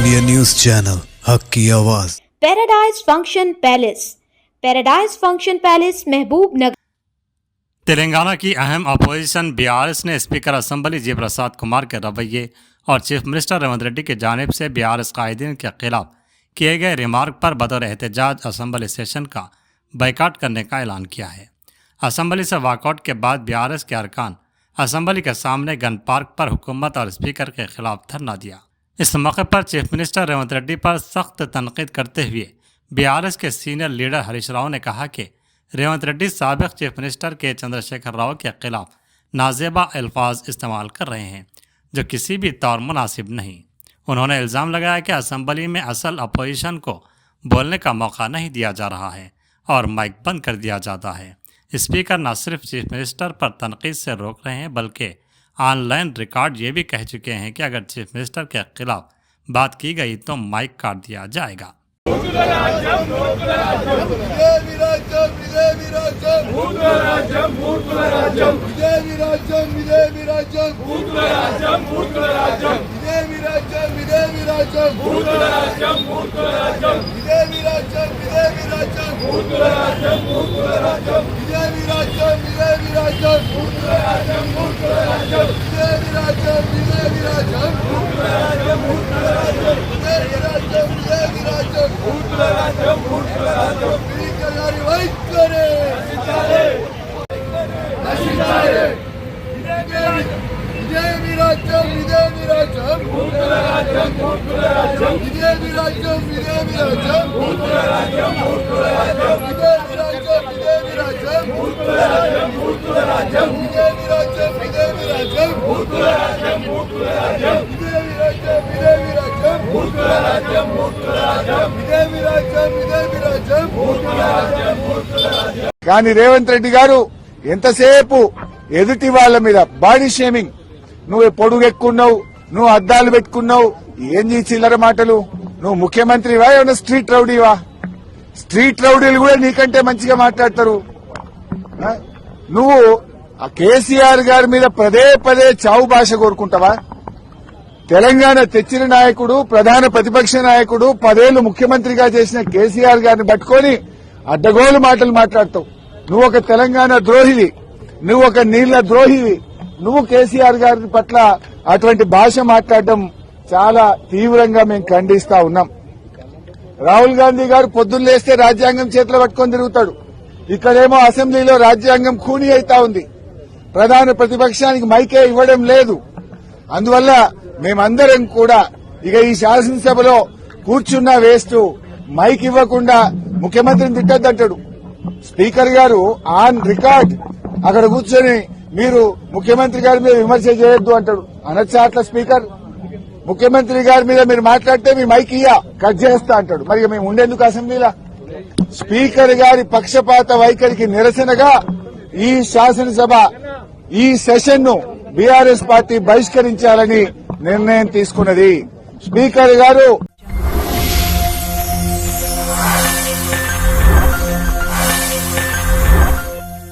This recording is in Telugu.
इंडिया न्यूज चैनल हक की आवाज। पैराडाइज फंक्शन पैलेस महबूब नगर। तेलंगाना की अहम अपोजिशन बीआरएस ने स्पीकर असेंबली जी प्रसाद कुमार के रवैये और चीफ मिनिस्टर रेवंत रेड्डी की जानिब से बीआरएस कायदीन के खिलाफ किए गए रिमार्क पर बतौर एहतजाज असेंबली सेशन का बाइकाट करने का ऐलान किया है। असेंबली से वॉकआउट के बाद बीआरएस के अरकान असेंबली के सामने गन पार्क पर हुकूमत और स्पीकर के खिलाफ धरना दिया। इस मौके पर चीफ मिनिस्टर रेवंत रेड्डी पर सख्त तनकीद करते हुए बीआरएस के सीनियर लीडर हरीश राव ने कहा कि रेवंत रेड्डी साबिक चीफ मिनिस्टर के चंद्रशेखर राव के खिलाफ नाजेबा अल्फाज इस्तेमाल कर रहे हैं जो किसी भी तौर मुनासिब नहीं। उन्होंने इल्ज़ाम लगाया कि असेंबली में असल अपोजिशन को बोलने का मौका नहीं दिया जा रहा है और माइक बंद कर दिया जाता है। स्पीकर न सिर्फ चीफ मिनिस्टर पर तनकीद से रोक रहे हैं बल्कि ऑनलाइन रिकॉर्ड ये भी कह चुके हैं कि अगर चीफ मिनिस्टर के खिलाफ बात की गई तो माइक काट दिया जाएगा। కానీ రేవంత్ రెడ్డి గారు ఎంతసేపు ఎదుటి వాళ్ళ మీద బాడీ షేమింగ్, నువ్వు పొడుగెక్కున్నావు, నువ్వు అద్దాలు పెట్టుకున్నావు, ఏంది చిల్లర మాటలు, నువ్వు ముఖ్యమంత్రివా ఏమన్నా స్ట్రీట్ రౌడీవా? స్ట్రీట్ రౌడీలు కూడా నీకంటే మంచిగా మాట్లాడతారు. నువ్వు కేసీఆర్ గారి మీద పదే పదే చావు భాష కోరుకుంటావా? తెలంగాణ తెచ్చిన నాయకుడు, ప్రధాన ప్రతిపక్ష నాయకుడు, 10 ఏళ్లు ముఖ్యమంత్రిగా చేసిన కేసీఆర్ గారిని పట్టుకొని అడ్డగోలు మాటలు మాట్లాడతావు. నువ్వు ఒక తెలంగాణ ద్రోహివి, నువ్వు ఒక నీళ్ల ద్రోహివి. నువ్వు కేసీఆర్ గారి పట్ల అటువంటి భాష మాట్లాడడం చాలా తీవ్రంగా మేము ఖండిస్తా ఉన్నాం. రాహుల్ గాంధీ గారు పొద్దున్న లేస్తే రాజ్యాంగం చేతిలో పట్టుకొని తిరుగుతాడు. ఇక్కడేమో అసెంబ్లీలో రాజ్యాంగం ఖూనీ అయితా ఉంది. ప్రధాన ప్రతిపక్షానికి మైకే ఇవ్వడం లేదు. అందువల్ల మేమందరం కూడా ఇక ఈ శాసనసభలో కూర్చున్న వేస్ట్, మైక్ ఇవ్వకుండా ముఖ్యమంత్రిని తిట్టద్దంటాడు. స్పీకర్ గారు ఆన్ రికార్డ్ అక్కడ కూర్చొని మీరు ముఖ్యమంత్రి గారి మీద విమర్శ చేయొద్దు అంటాడు. అనొచ్చా అట్లా స్పీకర్? ముఖ్యమంత్రి గారి మీద మీరు మాట్లాడితే మీ మైక్ కట్ చేస్తా అంటాడు. మరి మేము ఉండేందుకు అసెంబ్లీలా? స్పీకర్ గారి పక్షపాత వైఖరికి నిరసనగా ఈ శాసనసభ ఈ సెషన్ ను బీఆర్ఎస్ పార్టీ బహిష్కరించాలని నిర్ణయం తీసుకున్నది. స్పీకర్ గారు